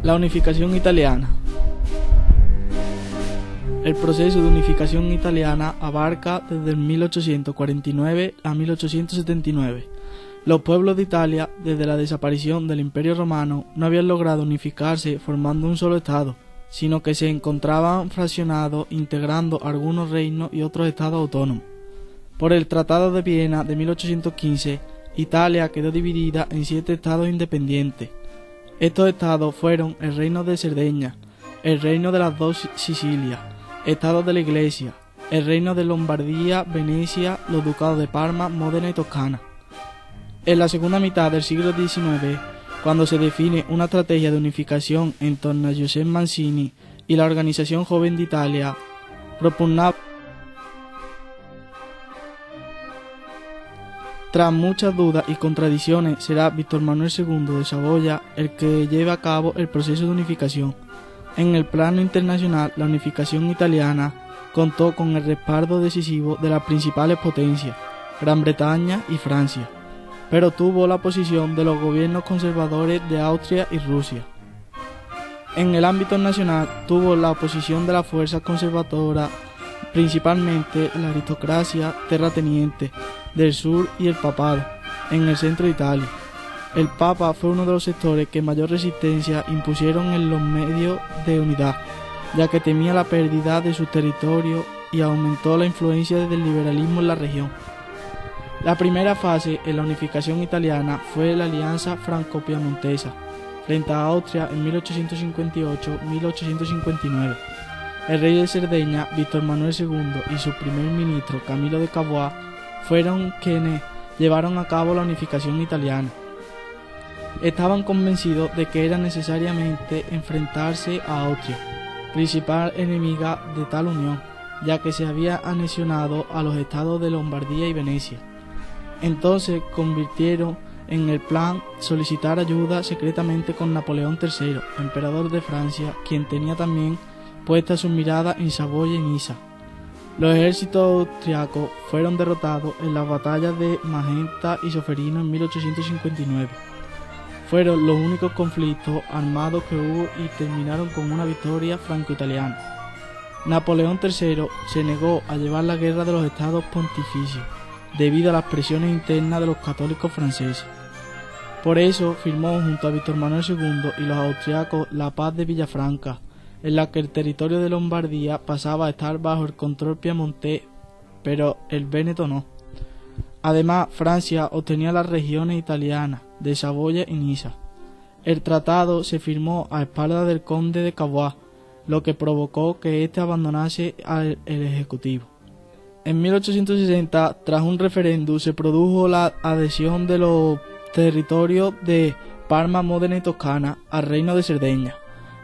La unificación italiana. El proceso de unificación italiana abarca desde el 1849 a 1879. Los pueblos de Italia, desde la desaparición del Imperio Romano, no habían logrado unificarse formando un solo estado, sino que se encontraban fraccionados, integrando algunos reinos y otros estados autónomos. Por el Tratado de Viena de 1815, Italia quedó dividida en 7 estados independientes. Estos estados fueron el Reino de Cerdeña, el Reino de las Dos Sicilias, Estados de la Iglesia, el Reino de Lombardía, Venecia, los Ducados de Parma, Módena y Toscana. En la segunda mitad del siglo XIX, cuando se define una estrategia de unificación en torno a Giuseppe Mazzini y la Organización Joven de Italia, propugnaba. Tras muchas dudas y contradicciones, será Víctor Manuel II de Saboya el que lleve a cabo el proceso de unificación. En el plano internacional, la unificación italiana contó con el respaldo decisivo de las principales potencias, Gran Bretaña y Francia, pero tuvo la oposición de los gobiernos conservadores de Austria y Rusia. En el ámbito nacional, tuvo la oposición de las fuerzas conservadoras, principalmente la aristocracia terrateniente del sur y el papado, en el centro de Italia. El Papa fue uno de los sectores que mayor resistencia impusieron en los medios de unidad, ya que temía la pérdida de su territorio y aumentó la influencia del liberalismo en la región. La primera fase en la unificación italiana fue la alianza franco-piamontesa frente a Austria en 1858-1859. El rey de Cerdeña, Víctor Manuel II, y su primer ministro, Camilo de Cavour, fueron quienes llevaron a cabo la unificación italiana. Estaban convencidos de que era necesariamente enfrentarse a Austria, principal enemiga de tal unión, ya que se había anexionado a los estados de Lombardía y Venecia. Entonces convirtieron en el plan solicitar ayuda secretamente con Napoleón III, emperador de Francia, quien tenía también puesta su mirada en Saboya y Niza. Los ejércitos austriacos fueron derrotados en las batallas de Magenta y Solferino en 1859. Fueron los únicos conflictos armados que hubo y terminaron con una victoria franco-italiana. Napoleón III se negó a llevar la guerra de los estados pontificios, debido a las presiones internas de los católicos franceses. Por eso firmó junto a Víctor Manuel II y los austriacos la Paz de Villafranca, en la que el territorio de Lombardía pasaba a estar bajo el control piamontés, pero el Véneto no. Además, Francia obtenía las regiones italianas de Saboya y Niza. El tratado se firmó a espaldas del conde de Cavour, lo que provocó que éste abandonase el ejecutivo. En 1860, tras un referéndum, se produjo la adhesión de los territorios de Parma, Módena y Toscana al reino de Cerdeña.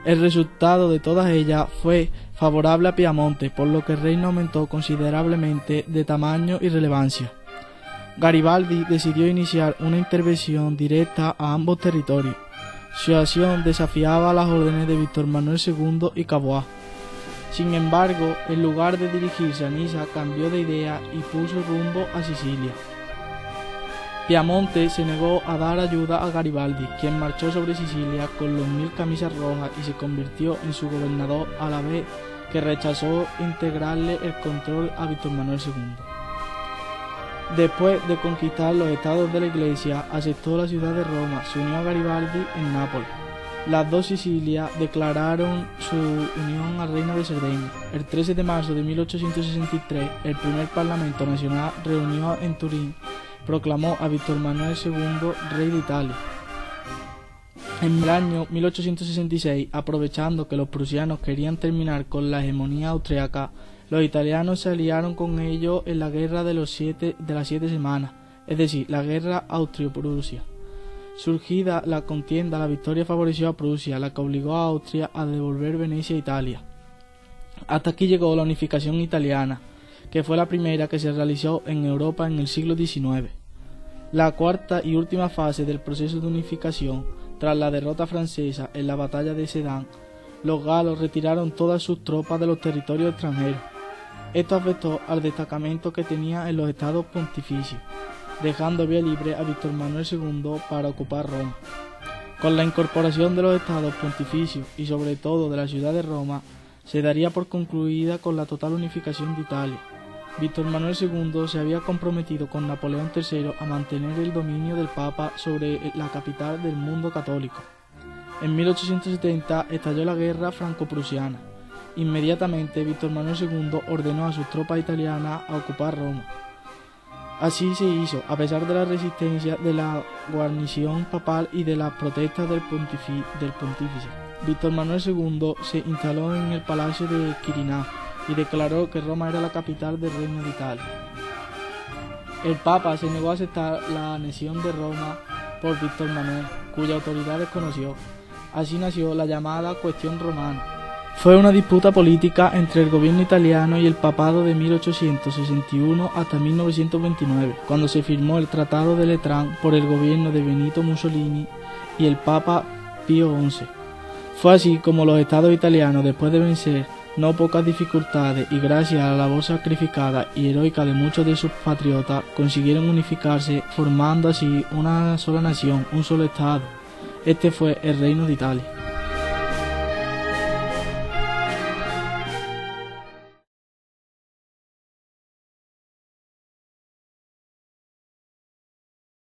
El resultado de todas ellas fue favorable a Piamonte, por lo que el reino aumentó considerablemente de tamaño y relevancia. Garibaldi decidió iniciar una intervención directa a ambos territorios. Su acción desafiaba las órdenes de Víctor Manuel II y Cavour. Sin embargo, en lugar de dirigirse a Niza, cambió de idea y puso rumbo a Sicilia. Piamonte se negó a dar ayuda a Garibaldi, quien marchó sobre Sicilia con los 1000 camisas rojas y se convirtió en su gobernador, a la vez que rechazó integrarle el control a Víctor Manuel II. Después de conquistar los estados de la Iglesia, aceptó la ciudad de Roma, se unió a Garibaldi en Nápoles. Las dos Sicilias declararon su unión al reino de Cerdeña. El 13 de marzo de 1863, el primer Parlamento Nacional reunido en Turín proclamó a Víctor Manuel II rey de Italia. En el año 1866, aprovechando que los prusianos querían terminar con la hegemonía austriaca, los italianos se aliaron con ellos en la guerra de las 7 semanas, es decir, la guerra austro-prusia. Surgida la contienda, la victoria favoreció a Prusia, la que obligó a Austria a devolver Venecia a Italia. Hasta aquí llegó la unificación italiana, que fue la primera que se realizó en Europa en el siglo XIX. La cuarta y última fase del proceso de unificación, tras la derrota francesa en la batalla de Sedan, los galos retiraron todas sus tropas de los territorios extranjeros. Esto afectó al destacamento que tenía en los estados pontificios, dejando vía libre a Víctor Manuel II para ocupar Roma. Con la incorporación de los estados pontificios y sobre todo de la ciudad de Roma, se daría por concluida con la total unificación de Italia. Víctor Manuel II se había comprometido con Napoleón III a mantener el dominio del Papa sobre la capital del mundo católico. En 1870 estalló la guerra franco-prusiana. Inmediatamente Víctor Manuel II ordenó a sus tropas italianas a ocupar Roma. Así se hizo, a pesar de la resistencia de la guarnición papal y de las protestas del pontífice. Víctor Manuel II se instaló en el Palacio de Quirinal y declaró que Roma era la capital del Reino de Italia. El Papa se negó a aceptar la anexión de Roma por Víctor Manuel, cuya autoridad desconoció. Así nació la llamada Cuestión Romana. Fue una disputa política entre el gobierno italiano y el papado de 1861 hasta 1929, cuando se firmó el Tratado de Letrán por el gobierno de Benito Mussolini y el Papa Pío XI. Fue así como los estados italianos, después de vencer no pocas dificultades y gracias a la labor sacrificada y heroica de muchos de sus patriotas, consiguieron unificarse, formando así una sola nación, un solo estado. Este fue el Reino de Italia.